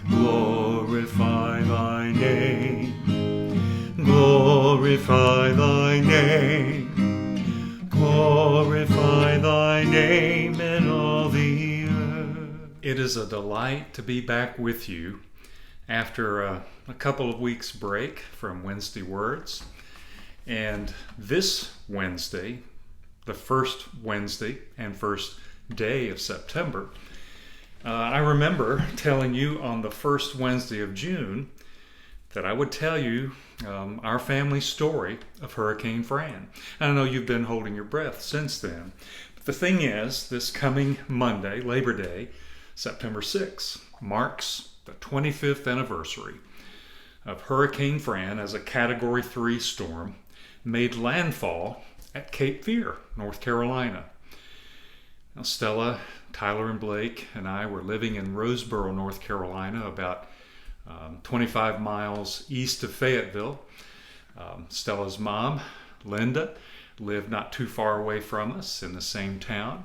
Glorify thy name. Glorify thy name. Glorify thy name in all the earth. It is a delight to be back with you after a couple of weeks break from Wednesday Words. And this Wednesday, the first Wednesday and first day of September, I remember telling you on the first Wednesday of June that I would tell you our family story of Hurricane Fran. I know you've been holding your breath since then. But the thing is, this coming Monday, Labor Day, September 6th, marks the 25th anniversary of Hurricane Fran as a Category 3 storm made landfall at Cape Fear, North Carolina. Now, Stella, Tyler, and Blake and I were living in Roseboro, North Carolina, about 25 miles east of Fayetteville. Stella's mom, Linda, lived not too far away from us in the same town.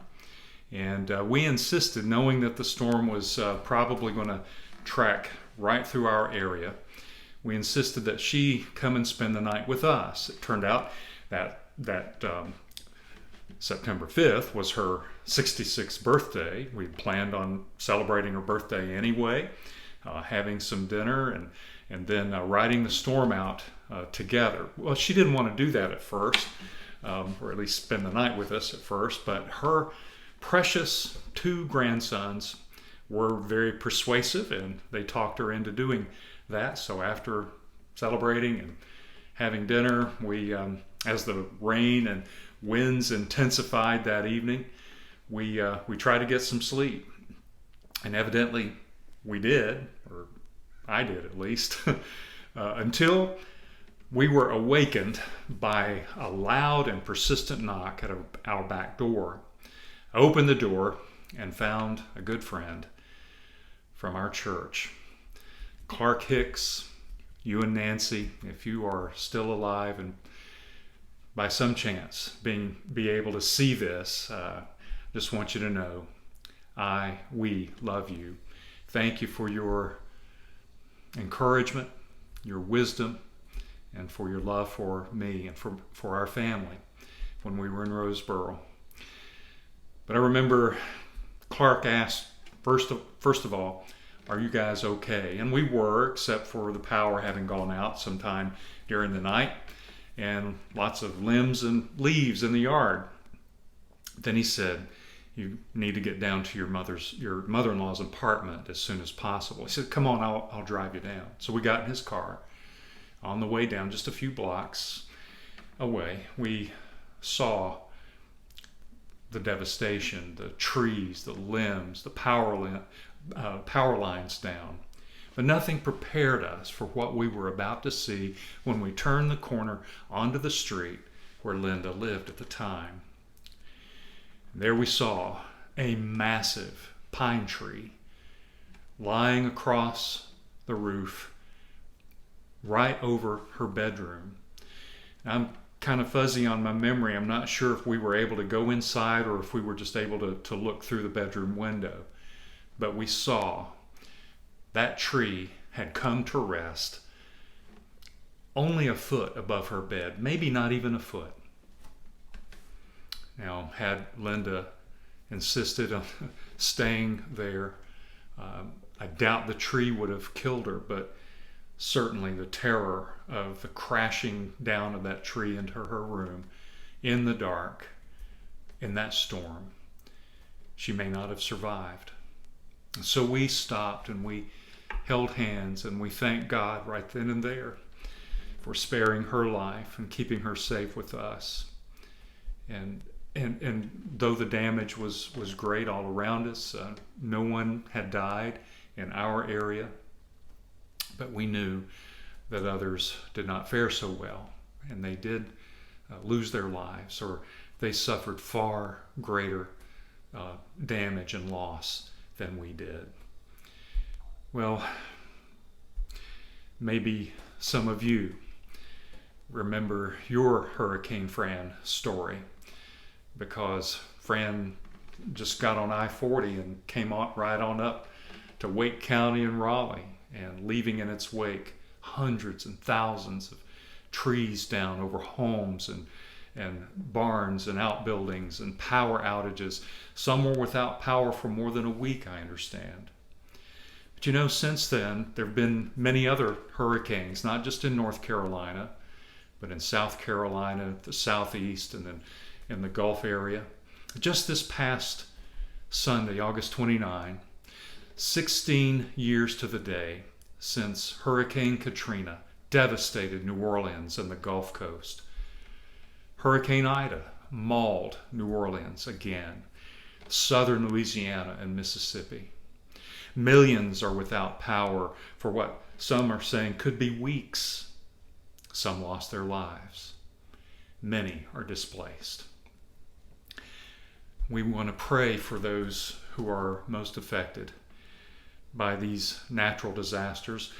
And we insisted, knowing that the storm was probably going to track right through our area, we insisted that she come and spend the night with us. It turned out that September 5th was her 66th birthday. We planned on celebrating her birthday anyway, having some dinner and then riding the storm out together. Well, she didn't want to do that at first, or at least spend the night with us at first, but her precious 2 grandsons were very persuasive and they talked her into doing that. So after celebrating and having dinner, we, as the rain and winds intensified that evening, we tried to get some sleep. And evidently we did, or I did at least, until we were awakened by a loud and persistent knock at our back door. I opened the door and found a good friend from our church. Clark Hicks, you and Nancy, if you are still alive and by some chance be able to see this, just want you to know we love you. Thank you for your encouragement, your wisdom, and for your love for me and for our family when we were in Roseboro. But I remember Clark asked, first of all, are you guys okay? And we were, except for the power having gone out sometime during the night and lots of limbs and leaves in the yard. Then he said, you need to get down to your mother-in-law's apartment as soon as possible. He said, come on, I'll drive you down. So we got in his car. On the way down, just a few blocks away, we saw the devastation, the trees, the limbs, the power lines down. But nothing prepared us for what we were about to see when we turned the corner onto the street where Linda lived at the time. There we saw a massive pine tree lying across the roof right over her bedroom. I'm kind of fuzzy on my memory. I'm not sure if we were able to go inside or if we were just able to look through the bedroom window. But we saw that tree had come to rest only a foot above her bed, maybe not even a foot. Now, had Linda insisted on staying there, I doubt the tree would have killed her, but certainly the terror of the crashing down of that tree into her room in the dark, in that storm, she may not have survived. So we stopped and we held hands and we thanked God right then and there for sparing her life and keeping her safe with us. And though the damage was great all around us, no one had died in our area, but we knew that others did not fare so well, and they did lose their lives, or they suffered far greater damage and loss than we did. Well, maybe some of you remember your Hurricane Fran story, because Fran just got on I-40 and came right on up to Wake County and Raleigh, and leaving in its wake hundreds and thousands of trees down over homes and barns and outbuildings, and power outages. Some were without power for more than a week, I understand. But you know, since then, there have been many other hurricanes, not just in North Carolina, but in South Carolina, the Southeast, and then in the Gulf area. Just this past Sunday, August 29, 16 years to the day since Hurricane Katrina devastated New Orleans and the Gulf Coast. Hurricane Ida mauled New Orleans again, southern Louisiana and Mississippi. Millions are without power for what some are saying could be weeks. Some lost their lives. Many are displaced. We want to pray for those who are most affected by these natural disasters.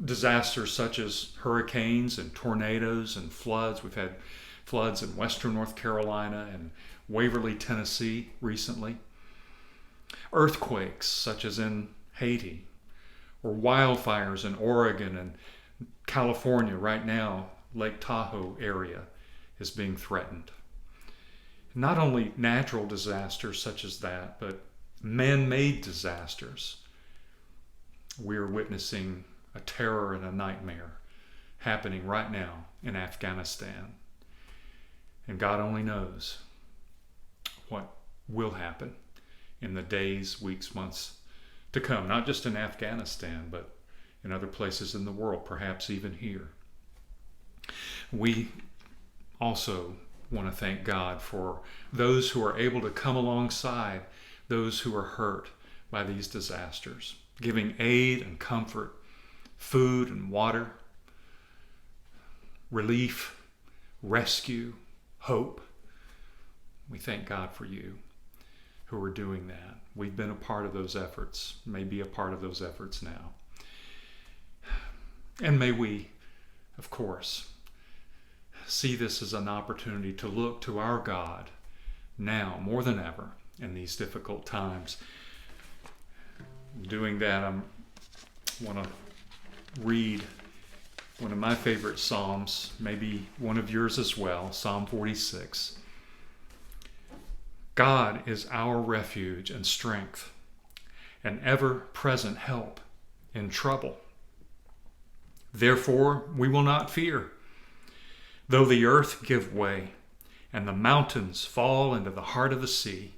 Disasters such as hurricanes and tornadoes and floods. We've had floods in western North Carolina and Waverly, Tennessee recently. Earthquakes such as in Haiti, or wildfires in Oregon and California. Right now, Lake Tahoe area is being threatened. Not only natural disasters such as that, but man-made disasters. We're witnessing a terror and a nightmare happening right now in Afghanistan. And God only knows what will happen in the days, weeks, months to come. Not just in Afghanistan, but in other places in the world, perhaps even here. We also want to thank God for those who are able to come alongside those who are hurt by these disasters, giving aid and comfort, food and water, relief, rescue, hope. We thank God for you who are doing that. We've been a part of those efforts, may be a part of those efforts now. And may we, of course, see this as an opportunity to look to our God now more than ever in these difficult times. Doing that, I want to read one of my favorite Psalms, maybe one of yours as well, Psalm 46. God is our refuge and strength, an ever-present help in trouble. Therefore, we will not fear. Though the earth give way, and the mountains fall into the heart of the sea,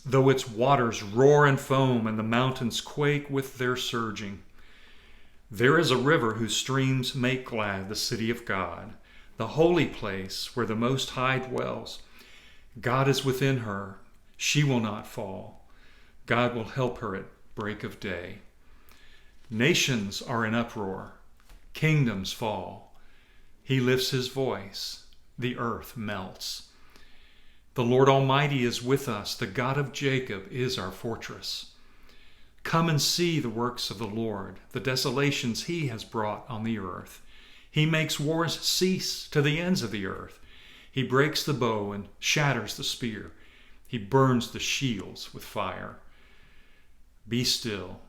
though its waters roar and foam, and the mountains quake with their surging, there is a river whose streams make glad the city of God, the holy place where the Most High dwells. God is within her. She will not fall. God will help her at break of day. Nations are in uproar. Kingdoms fall. He lifts his voice. The earth melts. The Lord Almighty is with us. The God of Jacob is our fortress. Come and see the works of the Lord, the desolations he has brought on the earth. He makes wars cease to the ends of the earth. He breaks the bow and shatters the spear. He burns the shields with fire. Be still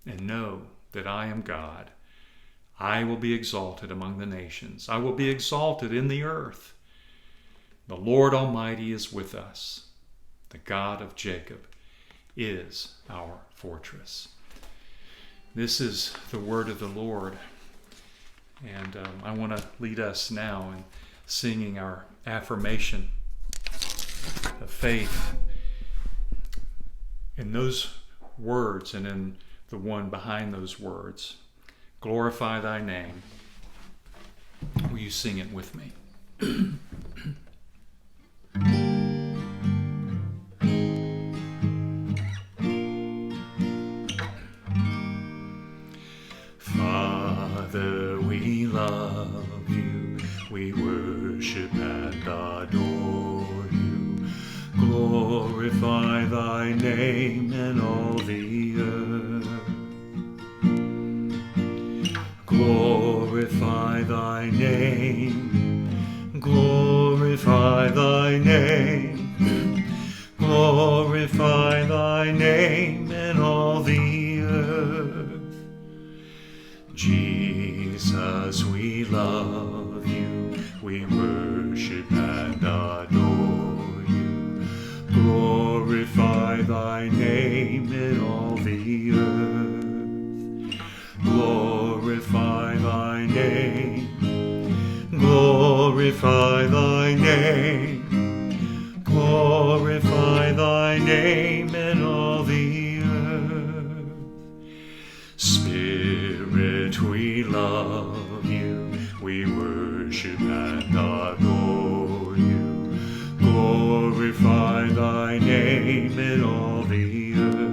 and know that I am God. I will be exalted among the nations. I will be exalted in the earth. The Lord Almighty is with us. The God of Jacob is our fortress. This is the word of the Lord. And I want to lead us now in singing our affirmation of faith in those words and in the one behind those words. Glorify thy name. Will you sing it with me? Father, we love you. We worship and adore you. Glorify thy name in all the earth. Glorify thy name. Glorify thy name. Glorify thy name in all the Jesus, we love you, we worship and adore you. Glorify thy name in all the earth. Glorify thy name. Glorify thy name. Glorify thy name in all the earth. Spirit, we love you, we worship and adore you. Glorify thy name in all the earth.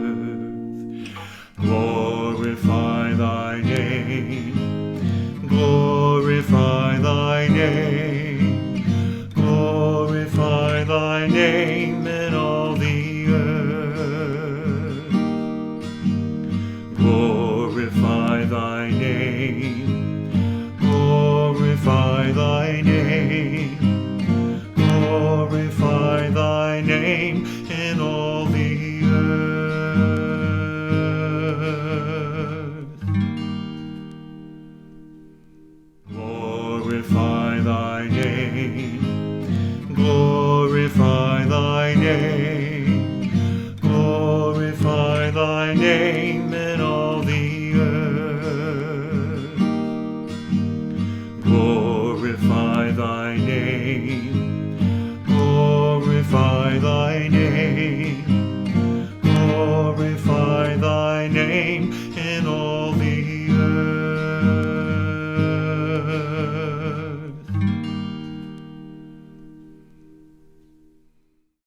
Glorify thy name. Glorify thy name. Glorify thy name in all the earth. Glorify thy name.